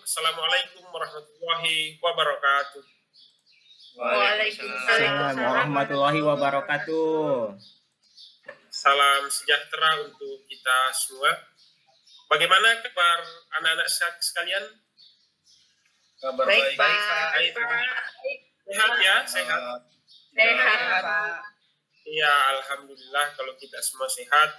Assalamualaikum warahmatullahi wabarakatuh. Waalaikumsalam warahmatullahi wabarakatuh. Salam sejahtera untuk kita semua. Bagaimana kabar anak-anak sekalian? Kabar baik, Pak. Sehat ya, sehat. Sehat, Pak. Iya, alhamdulillah kalau kita semua sehat.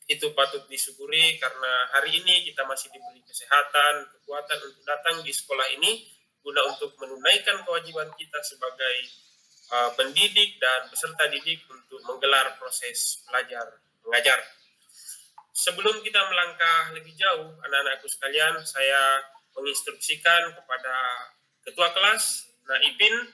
Itu patut disyukuri karena hari ini kita masih diberi kesehatan, kekuatan untuk datang di sekolah ini guna untuk menunaikan kewajiban kita sebagai pendidik dan peserta didik untuk menggelar proses belajar mengajar. Sebelum kita melangkah lebih jauh, anak-anakku sekalian, saya menginstruksikan kepada ketua kelas, Naipin,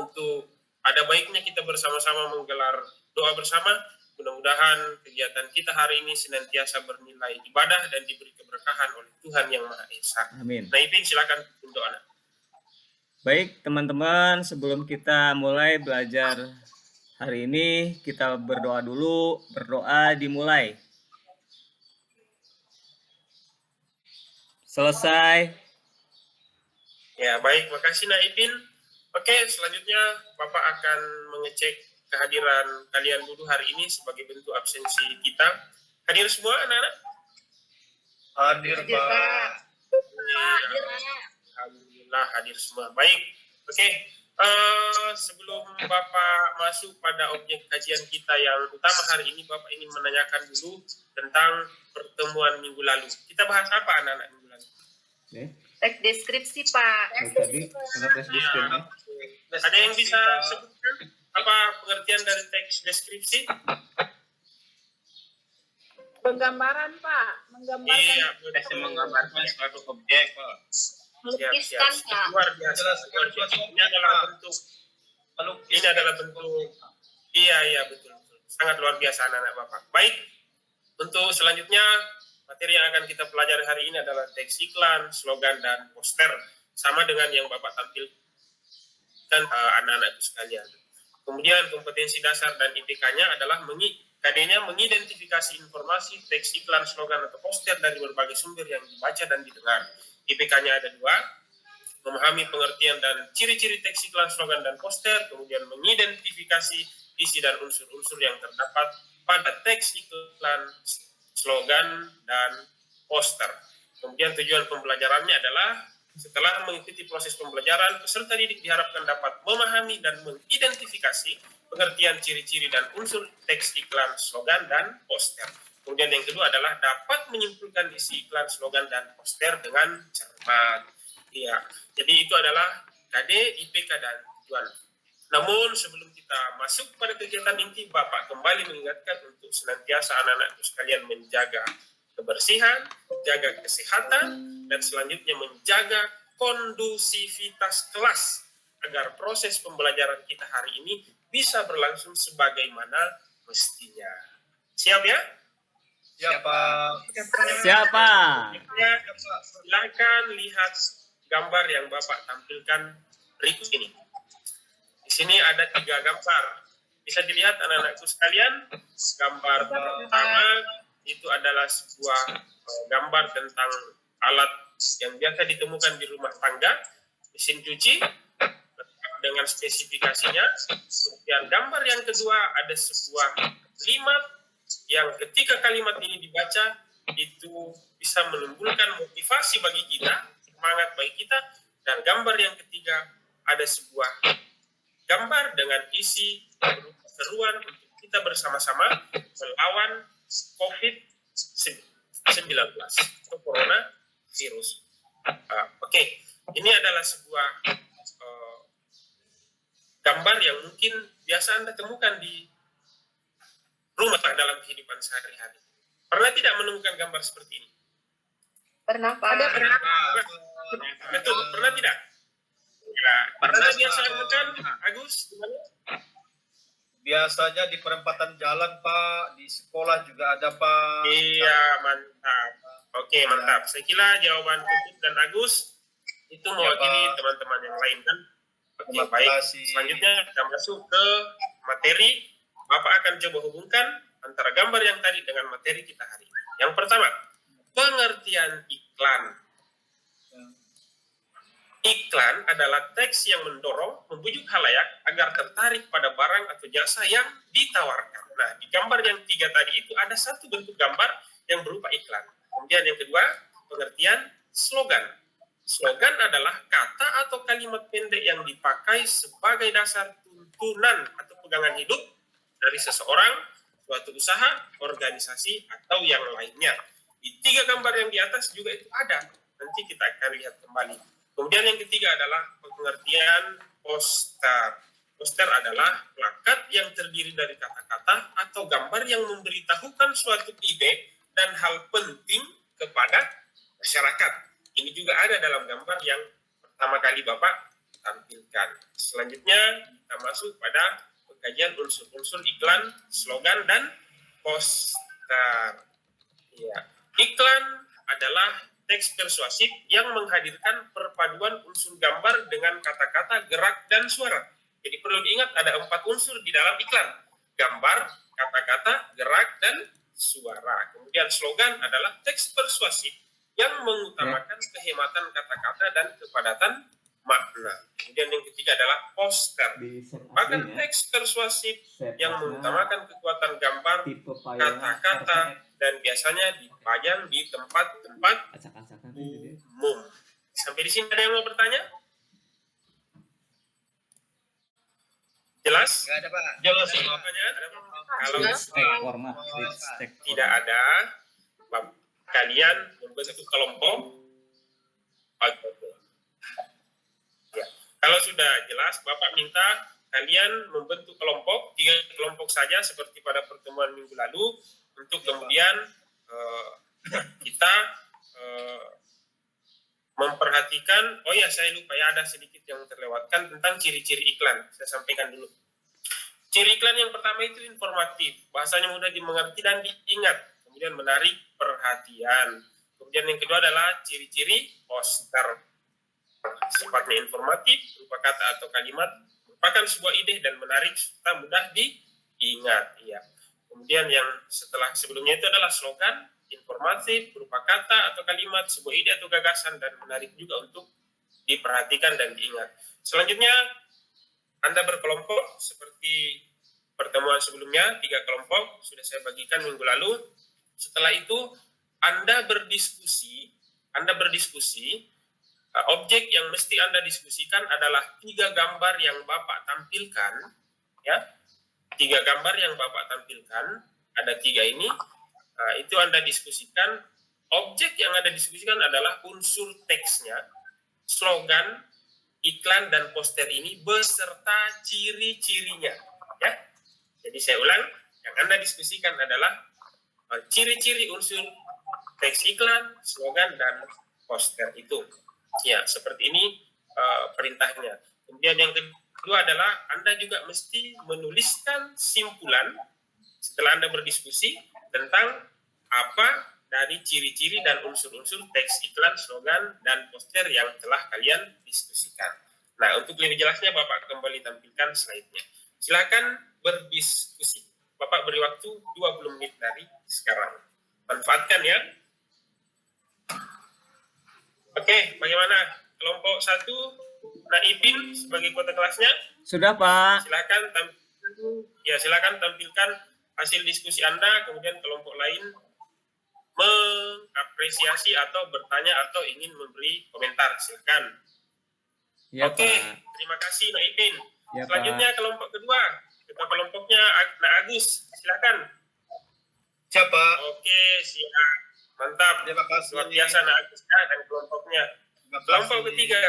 untuk ada baiknya kita bersama-sama menggelar doa bersama. Mudah-mudahan kegiatan kita hari ini senantiasa bernilai ibadah dan diberi keberkahan oleh Tuhan Yang Maha Esa. Amin. Naipin, silakan untuk anak. Baik teman-teman, sebelum kita mulai belajar hari ini, kita berdoa dulu. Berdoa dimulai. Selesai. Ya, baik, makasih Naipin. Oke, selanjutnya Bapak akan mengecek kehadiran kalian dulu hari ini sebagai bentuk absensi kita. Hadir semua anak-anak? Hadir, Pak. Alhamdulillah hadir semua. Baik, oke. Sebelum Bapak masuk pada objek kajian kita yang utama hari ini, Bapak ingin menanyakan dulu tentang pertemuan minggu lalu. Kita bahas apa anak-anak minggu lalu? Teks deskripsi, Pak. Tadi ada tes deskripsi. Ada yang bisa sebutkan apa pengertian dari teks deskripsi? Penggambaran, Pak. Menggambarkan. Iya, menggambarkan suatu objek, Pak. Melukiskan, Pak. Luar biasa. Luar biasa. Ini adalah bentuk. Ini adalah bentuk. Iya, betul. Sangat luar biasa anak-anak Bapak. Baik. Untuk selanjutnya, materi yang akan kita pelajari hari ini adalah teks iklan, slogan, dan poster. Sama dengan yang Bapak tampilkan anak-anakku sekalian. Kemudian kompetensi dasar dan IPK-nya adalah KD-nya mengidentifikasi informasi, teks iklan, slogan, atau poster dari berbagai sumber yang dibaca dan didengar. IPK-nya ada 2, memahami pengertian dan ciri-ciri teks iklan, slogan, dan poster, kemudian mengidentifikasi isi dan unsur-unsur yang terdapat pada teks iklan, slogan, dan poster. Kemudian tujuan pembelajarannya adalah setelah mengikuti proses pembelajaran, peserta didik diharapkan dapat memahami dan mengidentifikasi pengertian ciri-ciri dan unsur teks iklan, slogan, dan poster. Kemudian yang kedua adalah dapat menyimpulkan isi iklan, slogan, dan poster dengan cermat. Iya, jadi itu adalah KD, IPK, dan tujuan. Namun sebelum kita masuk pada kegiatan inti, Bapak kembali mengingatkan untuk senantiasa anak-anakku sekalian menjaga kebersihan, jaga kesehatan, dan selanjutnya menjaga kondusivitas kelas agar proses pembelajaran kita hari ini bisa berlangsung sebagaimana mestinya. Siap ya? Siapa? Siapa? Silakan lihat gambar yang Bapak tampilkan berikut ini. Di sini ada 3 gambar. Bisa dilihat anak-anakku sekalian. Gambar pertama itu adalah sebuah gambar tentang alat yang biasa ditemukan di rumah tangga, mesin cuci, dengan spesifikasinya. Kemudian gambar yang kedua ada sebuah kalimat yang ketika kalimat ini dibaca, itu bisa menimbulkan motivasi bagi kita, semangat bagi kita. Dan gambar yang ketiga ada sebuah gambar dengan isi seruan untuk kita bersama-sama melawan COVID-19 atau coronavirus. Oke. Ini adalah sebuah gambar yang mungkin biasa Anda temukan di rumah dalam kehidupan sehari-hari. Pernah tidak menemukan gambar seperti ini? Pernah, Pak. Betul, pernah tidak? Ya, pernah biasa temukan, Agus? Gimana? Biasanya di perempatan jalan, Pak. Di sekolah juga ada, Pak. Iya, mantap. Oke, mantap. Saya kira jawaban Putut dan Agus itu mewakili teman-teman yang lain, kan? Oke, baik. Selanjutnya kita masuk ke materi. Bapak akan coba hubungkan antara gambar yang tadi dengan materi kita hari ini. Yang pertama, pengertian iklan. Iklan adalah teks yang mendorong, membujuk halayak agar tertarik pada barang atau jasa yang ditawarkan. Nah, di gambar yang 3 tadi itu ada satu bentuk gambar yang berupa iklan. Kemudian yang kedua, pengertian slogan. Slogan adalah kata atau kalimat pendek yang dipakai sebagai dasar tuntunan atau pegangan hidup dari seseorang, suatu usaha, organisasi, atau yang lainnya. Di 3 gambar yang di atas juga itu ada. Nanti kita akan lihat kembali. Kemudian yang ketiga adalah pengertian poster. Poster adalah plakat yang terdiri dari kata-kata atau gambar yang memberitahukan suatu ide dan hal penting kepada masyarakat. Ini juga ada dalam gambar yang pertama kali Bapak tampilkan. Selanjutnya kita masuk pada pengkajian unsur-unsur iklan, slogan, dan poster. Ya. Iklan adalah teks persuasif yang menghadirkan perpaduan unsur gambar dengan kata-kata, gerak, dan suara. Jadi perlu diingat ada 4 unsur di dalam iklan. Gambar, kata-kata, gerak, dan suara. Kemudian slogan adalah teks persuasif yang mengutamakan kehematan kata-kata dan kepadatan makna. Kemudian yang ketiga adalah poster. Bahkan teks persuasif yang mengutamakan kekuatan gambar, kata-kata, dan biasanya dipajang di tempat-tempat umum. Sampai di sini ada yang mau bertanya? Jelas? Nggak ada, Pak. Jelas. Pertanyaan? Kalau tidak ada, kalian membentuk kelompok. Ya. Kalau sudah jelas, Bapak minta kalian membentuk kelompok, 3 kelompok saja seperti pada pertemuan minggu lalu, untuk kemudian kita memperhatikan, oh ya saya lupa ya ada sedikit yang terlewatkan tentang ciri-ciri iklan. Saya sampaikan dulu. Ciri iklan yang pertama itu informatif, bahasanya mudah dimengerti dan diingat, kemudian menarik perhatian. Kemudian yang kedua adalah ciri-ciri poster. Sifatnya informatif, berupa kata atau kalimat, merupakan sebuah ide dan menarik serta mudah diingat. Ya. Kemudian yang sebelumnya itu adalah slogan, informatif, berupa kata atau kalimat, sebuah ide atau gagasan, dan menarik juga untuk diperhatikan dan diingat. Selanjutnya, Anda berkelompok seperti pertemuan sebelumnya, 3 kelompok, sudah saya bagikan minggu lalu. Setelah itu, Anda berdiskusi, objek yang mesti Anda diskusikan adalah 3 gambar yang Bapak tampilkan, ya. 3 gambar yang Bapak tampilkan, ada 3 ini, itu Anda diskusikan. Objek yang Anda diskusikan adalah unsur teksnya, slogan, iklan, dan poster ini beserta ciri-cirinya. Ya. Jadi saya ulang, yang Anda diskusikan adalah ciri-ciri unsur teks iklan, slogan, dan poster itu. Ya, seperti ini perintahnya. Kemudian yang kedua adalah Anda juga mesti menuliskan simpulan setelah Anda berdiskusi tentang apa dari ciri-ciri dan unsur-unsur teks iklan, slogan, dan poster yang telah kalian diskusikan. Nah, untuk lebih jelasnya Bapak kembali tampilkan slide-nya. Silakan berdiskusi. Bapak beri waktu 20 menit dari sekarang. Manfaatkan ya. Oke, bagaimana? Kelompok 1, Naipin sebagai ketua kelasnya. Sudah, Pak. Silakan tampilkan hasil diskusi Anda, kemudian kelompok lain mengapresiasi atau bertanya atau ingin memberi komentar. Silakan. Ya, Oke, Pak. terima kasih Naipin. Ya, Selanjutnya Pak. kelompok kedua, ketua kelompoknya Nak Agus. Silakan. Siapa? Oke, siap. Mantap. Terima kasih. Luar biasa Nak Agus ya, dan kelompoknya. Terima kasih. Kelompok ketiga,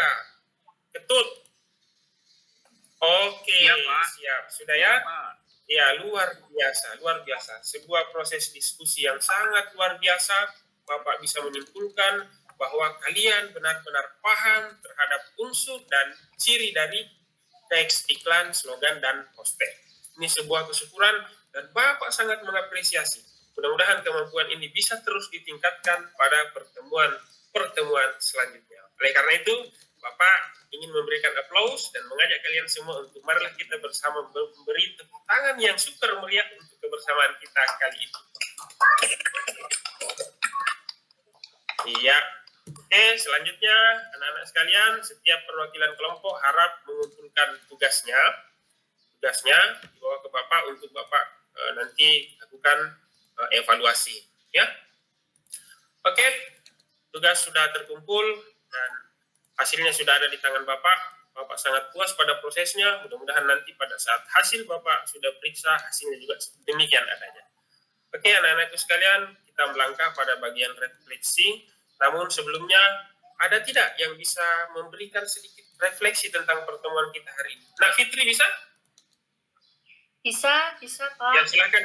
Ketut. Oke, Iya, Pak. siap. Sudah ya? Ya, luar biasa. Sebuah proses diskusi yang sangat luar biasa. Bapak bisa menyimpulkan bahwa kalian benar-benar paham terhadap unsur dan ciri dari teks iklan, slogan, dan poster. Ini sebuah kesyukuran dan Bapak sangat mengapresiasi. Mudah-mudahan kemampuan ini bisa terus ditingkatkan pada pertemuan selanjutnya. Oleh karena itu, Bapak ingin memberikan aplaus dan mengajak kalian semua untuk marilah kita bersama memberi tepuk tangan yang super meriah untuk kebersamaan kita kali ini. Iya, Oke, selanjutnya anak-anak sekalian, setiap perwakilan kelompok harap mengumpulkan tugasnya dibawa ke Bapak untuk Bapak nanti lakukan evaluasi, ya. Oke, tugas sudah terkumpul dan hasilnya sudah ada di tangan Bapak. Bapak sangat puas pada prosesnya. Mudah-mudahan nanti pada saat hasil Bapak sudah periksa, hasilnya juga demikian adanya. Oke, anak-anakku sekalian, kita melangkah pada bagian refleksi. Namun sebelumnya, ada tidak yang bisa memberikan sedikit refleksi tentang pertemuan kita hari ini? Nak Fitri bisa? Bisa Pak. Ya, silakan.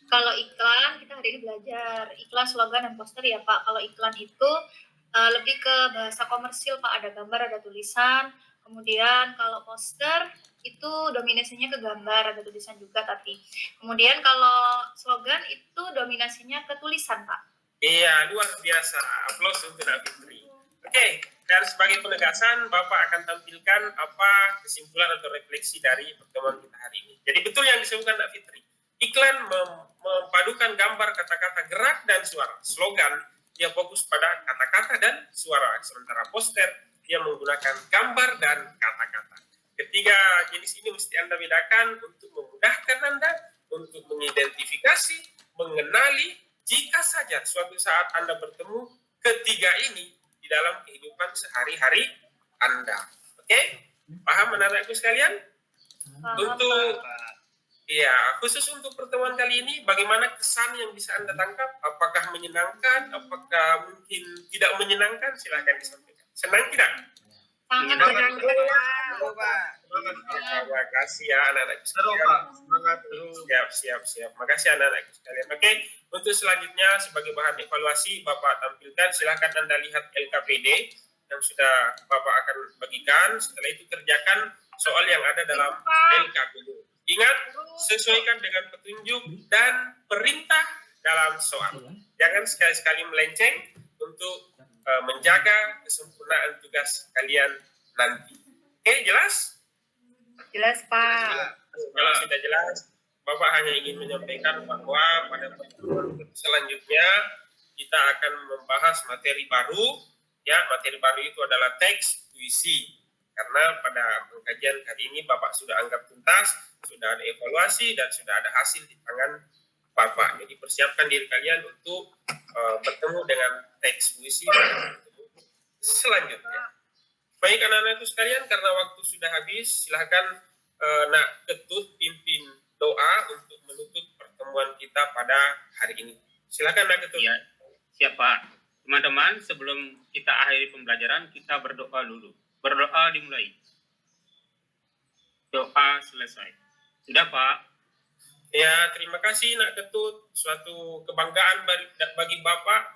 Kalau iklan, kita hari ini belajar iklan, slogan, dan poster ya Pak. Kalau iklan itu lebih ke bahasa komersil Pak, ada gambar, ada tulisan. Kemudian kalau poster itu dominasinya ke gambar, ada tulisan juga tapi. Kemudian kalau slogan itu dominasinya ke tulisan Pak. Iya, luar biasa. Aplaus untuk Nak Fitri. Oke, dan sebagai penegasan, Bapak akan tampilkan apa kesimpulan atau refleksi dari pertemuan kita hari ini. Jadi betul yang disebutkan Nak Fitri. Iklan memadukan gambar, kata-kata, gerak, dan suara. Slogan, dia fokus pada kata-kata dan suara. Sementara poster, dia menggunakan gambar dan kata-kata. Ketiga jenis ini mesti Anda bedakan untuk memudahkan Anda untuk mengidentifikasi, mengenali, jika saja suatu saat Anda bertemu ketiga ini di dalam kehidupan sehari-hari Anda. Oke? Paham anak-anakku sekalian? Untuk khusus untuk pertemuan kali ini, bagaimana kesan yang bisa Anda tangkap? Apakah menyenangkan? Apakah mungkin tidak menyenangkan? Silahkan disampaikan. Senang tidak? Sangat Pak. Terima kasih ya anak-anak Seru sekalian. Pak, semangat terus. Siap. Makasih anak-anak sekalian. Oke, untuk selanjutnya sebagai bahan evaluasi Bapak tampilkan. Silahkan Anda lihat LKPD yang sudah Bapak akan bagikan. Setelah itu kerjakan soal yang ada dalam LKPD. Ingat, sesuaikan dengan petunjuk dan perintah dalam soal. Jangan sekali-sekali melenceng untuk menjaga kesempurnaan tugas kalian nanti. Oke, jelas? Jelas Pak. Kalau sudah jelas, Bapak hanya ingin menyampaikan bahwa pada pertemuan selanjutnya kita akan membahas materi baru. Ya, materi baru itu adalah teks puisi. Karena pada pengkajian kali ini Bapak sudah anggap tuntas, sudah ada evaluasi dan sudah ada hasil di tangan Bapak. Jadi persiapkan diri kalian untuk bertemu dengan teks puisi selanjutnya. Baik anak-anakku sekalian, karena waktu sudah habis, silahkan Nak Ketut pimpin doa untuk menutup pertemuan kita pada hari ini. Silakan Nak Ketut. Ya, siap Pak. Teman-teman, sebelum kita akhiri pembelajaran, kita berdoa dulu. Berdoa dimulai. Doa selesai. Sudah Pak? Ya, terima kasih Nak Ketut. Suatu kebanggaan bagi Bapak